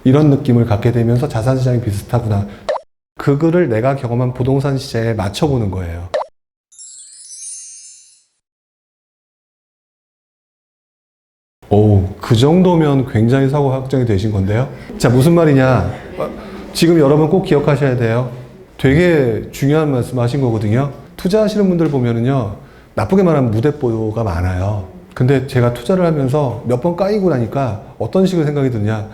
이런 느낌을 갖게 되면서 자산시장이 비슷하구나. 그거를 내가 경험한 부동산 시장에 맞춰보는 거예요. 오, 그 정도면 굉장히 사고 확정이 되신 건데요. 자, 무슨 말이냐. 지금 여러분 꼭 기억하셔야 돼요. 되게 중요한 말씀 하신 거거든요. 투자하시는 분들 보면은요, 나쁘게 말하면 무대뽀가 많아요. 근데 제가 투자를 하면서 몇 번 까이고 나니까 어떤 식으로 생각이 드냐.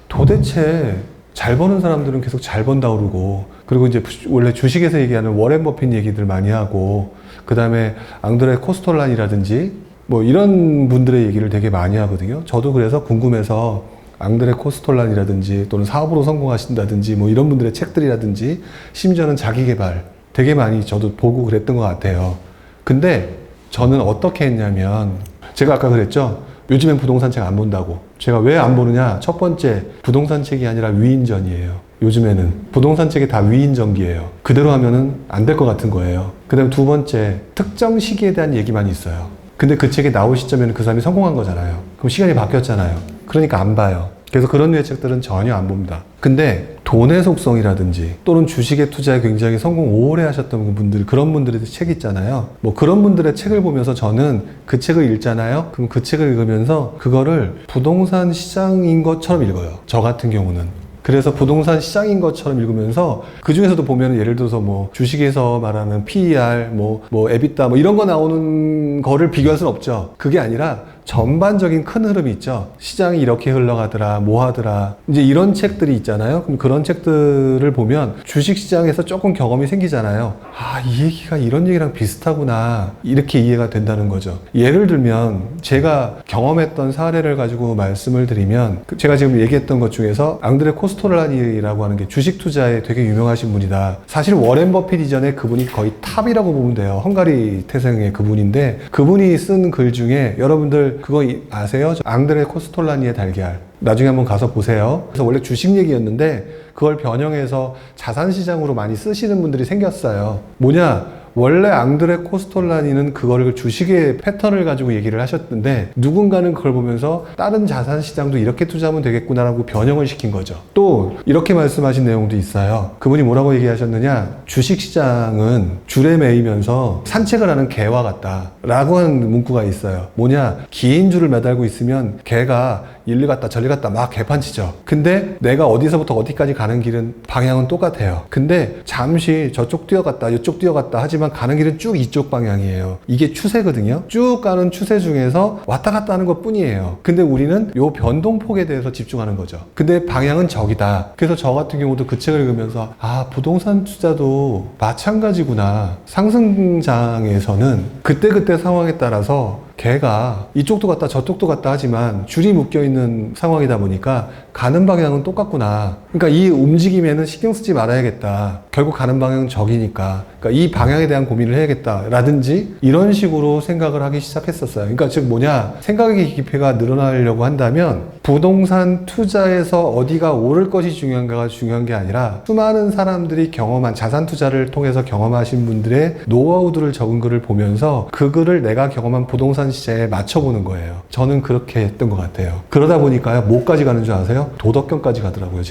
도대체 잘 버는 사람들은 계속 잘 번다 그러고, 그리고 이제 원래 주식에서 얘기하는 워렌 버핏 얘기들 많이 하고, 그 다음에 앙드레 코스톨란이라든지 뭐 이런 분들의 얘기를 되게 많이 하거든요. 저도 그래서 궁금해서 앙드레 코스톨란이라든지 또는 사업으로 성공하신다든지 뭐 이런 분들의 책들이라든지 심지어는 자기계발 되게 많이 저도 보고 그랬던 것 같아요. 근데 저는 어떻게 했냐면, 제가 아까 그랬죠. 요즘엔 부동산 책 안 본다고. 제가 왜 안 보느냐. 첫 번째, 부동산 책이 아니라 위인전이에요. 요즘에는 부동산 책이 다 위인전기예요. 그대로 하면은 안 될 것 같은 거예요. 그 다음 두 번째, 특정 시기에 대한 얘기만 있어요. 근데 그 책이 나올 시점에는 그 사람이 성공한 거잖아요. 그럼 시간이 바뀌었잖아요. 그러니까 안 봐요. 그래서 그런 류의 책들은 전혀 안 봅니다. 근데 돈의 속성이라든지 또는 주식의 투자에 굉장히 성공 오래 하셨던 분들, 그런 분들의 책 있잖아요. 뭐 그런 분들의 책을 보면서 저는 그 책을 읽잖아요. 그럼 그 책을 읽으면서 그거를 부동산 시장인 것처럼 읽어요. 저 같은 경우는. 그래서 부동산 시장인 것처럼 읽으면서 그 중에서도 보면 예를 들어서 뭐 주식에서 말하는 PER, 뭐 EBITDA 뭐 이런 거 나오는 거를 비교할 수는 없죠. 그게 아니라 전반적인 큰 흐름이 있죠. 시장이 이렇게 흘러가더라, 뭐 하더라. 이제 이런 책들이 있잖아요. 그럼 그런 책들을 보면 주식시장에서 조금 경험이 생기잖아요. 아, 이 얘기가 이런 얘기랑 비슷하구나. 이렇게 이해가 된다는 거죠. 예를 들면 제가 경험했던 사례를 가지고 말씀을 드리면, 제가 지금 얘기했던 것 중에서 앙드레 코스톨란이라고 하는 게 주식 투자에 되게 유명하신 분이다. 사실 워렌 버핏 이전에 그분이 거의 탑이라고 보면 돼요. 헝가리 태생의 그분인데, 그분이 쓴 글 중에 여러분들 그거 아세요? 앙드레 코스톨라니의 달걀. 나중에 한번 가서 보세요. 그래서 원래 주식 얘기였는데 그걸 변형해서 자산시장으로 많이 쓰시는 분들이 생겼어요. 뭐냐? 원래 앙드레 코스톨라니는 그거를 주식의 패턴을 가지고 얘기를 하셨는데, 누군가는 그걸 보면서 다른 자산시장도 이렇게 투자하면 되겠구나라고 변형을 시킨 거죠. 또 이렇게 말씀하신 내용도 있어요. 그분이 뭐라고 얘기하셨느냐. 주식시장은 줄에 매이면서 산책을 하는 개와 같다 라고 하는 문구가 있어요. 뭐냐, 긴 줄을 매달고 있으면 개가 일리 갔다 저리 갔다 막 개판치죠. 근데 내가 어디서부터 어디까지 가는 길은 방향은 똑같아요. 근데 잠시 저쪽 뛰어갔다 이쪽 뛰어갔다 하지만 가는 길은 쭉 이쪽 방향이에요. 이게 추세거든요. 쭉 가는 추세 중에서 왔다 갔다 하는 것 뿐이에요. 근데 우리는 요 변동폭에 대해서 집중하는 거죠. 근데 방향은 저기다. 그래서 저 같은 경우도 그 책을 읽으면서, 아, 부동산 투자도 마찬가지구나. 상승장에서는 그때그때 상황에 따라서 개가 이쪽도 갔다 저쪽도 갔다 하지만 줄이 묶여있는 상황이다 보니까 가는 방향은 똑같구나. 그러니까 이 움직임에는 신경 쓰지 말아야겠다. 결국 가는 방향은 저기니까. 그러니까 이 방향에 대한 고민을 해야겠다. 라든지 이런 식으로 생각을 하기 시작했었어요. 그러니까 즉 뭐냐, 생각의 깊이가 늘어나려고 한다면 부동산 투자에서 어디가 오를 것이 중요한가가 중요한 게 아니라 수많은 사람들이 경험한 자산 투자를 통해서 경험하신 분들의 노하우들을 적은 글을 보면서 그 글을 내가 경험한 부동산 시장에 맞춰보는 거예요. 저는 그렇게 했던 것 같아요. 그러다 보니까요, 뭐까지 가는 줄 아세요? 도덕경까지 가더라고요.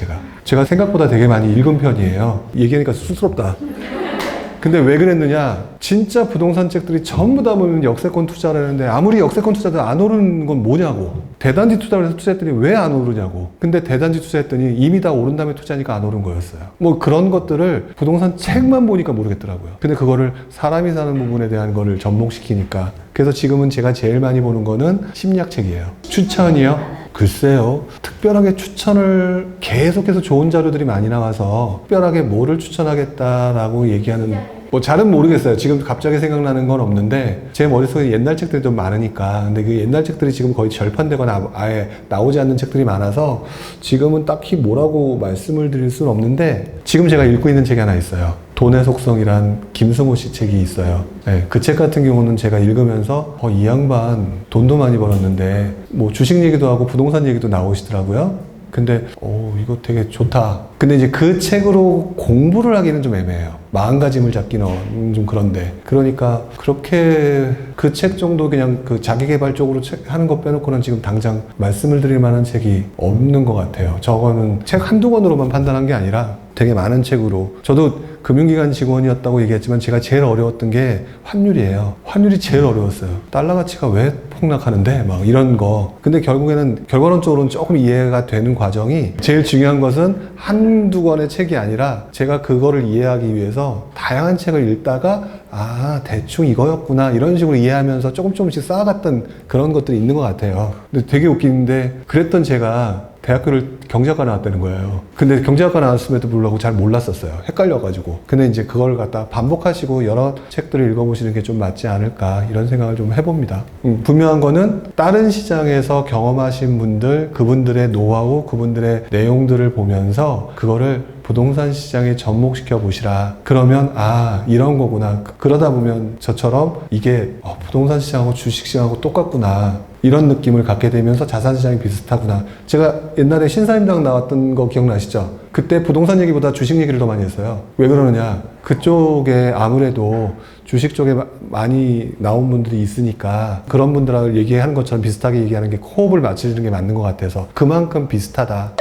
제가 생각보다 되게 많이 읽은 편이에요. 얘기하니까 쑥스럽다. 근데 왜 그랬느냐, 진짜 부동산 책들이 전부 다 보면 역세권 투자를 하는데 아무리 역세권 투자도 안 오르는 건 뭐냐고. 대단지 투자를 해서 투자했더니 왜 안 오르냐고. 근데 대단지 투자했더니 이미 다 오른 다음에 투자하니까 안 오른 거였어요. 뭐 그런 것들을 부동산 책만 보니까 모르겠더라고요. 근데 그거를 사람이 사는 부분에 대한 거를 접목시키니까. 그래서 지금은 제가 제일 많이 보는 거는 심리학책이에요. 추천이요? 글쎄요, 특별하게 추천을 계속해서 좋은 자료들이 많이 나와서 특별하게 뭐를 추천하겠다라고 얘기하는, 뭐 잘은 모르겠어요. 지금 갑자기 생각나는 건 없는데 제 머릿속에 옛날 책들이 좀 많으니까. 근데 그 옛날 책들이 지금 거의 절판되거나 아예 나오지 않는 책들이 많아서 지금은 딱히 뭐라고 말씀을 드릴 수는 없는데, 지금 제가 읽고 있는 책이 하나 있어요. 돈의 속성이란 김승호 씨 책이 있어요. 네, 그 책 같은 경우는 제가 읽으면서 이 양반 돈도 많이 벌었는데 뭐 주식 얘기도 하고 부동산 얘기도 나오시더라고요. 근데 이거 되게 좋다. 근데 이제 그 책으로 공부를 하기는 좀 애매해요. 마음가짐을 잡기는 좀 그런데. 그러니까 그렇게 그 책 정도 그냥 그 자기계발 쪽으로 하는 것 빼놓고는 지금 당장 말씀을 드릴 만한 책이 없는 것 같아요. 저거는 책 한두 권으로만 판단한 게 아니라 되게 많은 책으로. 저도 금융기관 직원이었다고 얘기했지만 제가 제일 어려웠던 게 환율이에요. 환율이 제일 어려웠어요. 달러 가치가 왜 폭락하는데 막 이런 거. 근데 결국에는 결과론적으로는 조금 이해가 되는 과정이, 제일 중요한 것은 한두 권의 책이 아니라 제가 그거를 이해하기 위해서 다양한 책을 읽다가 아 대충 이거였구나 이런 식으로 이해하면서 조금씩 쌓아갔던 그런 것들이 있는 것 같아요. 근데 되게 웃기는데 그랬던 제가 대학교를 경제학과 나왔다는 거예요. 근데 경제학과 나왔음에도 불구하고 잘 몰랐었어요. 헷갈려가지고. 근데 이제 그걸 갖다 반복하시고 여러 책들을 읽어보시는 게 좀 맞지 않을까 이런 생각을 좀 해봅니다. 분명한 거는 다른 시장에서 경험하신 분들, 그분들의 노하우, 그분들의 내용들을 보면서 그거를 부동산 시장에 접목시켜 보시라. 그러면 아 이런 거구나. 그러다 보면 저처럼 이게 부동산 시장하고 주식 시장하고 똑같구나. 이런 느낌을 갖게 되면서 자산시장이 비슷하구나. 제가 옛날에 신사임당 나왔던 거 기억나시죠? 그때 부동산 얘기보다 주식 얘기를 더 많이 했어요. 왜 그러느냐? 그쪽에 아무래도 주식 쪽에 많이 나온 분들이 있으니까 그런 분들하고 얘기하는 것처럼 비슷하게 얘기하는 게 호흡을 맞추는 게 맞는 것 같아서 그만큼 비슷하다.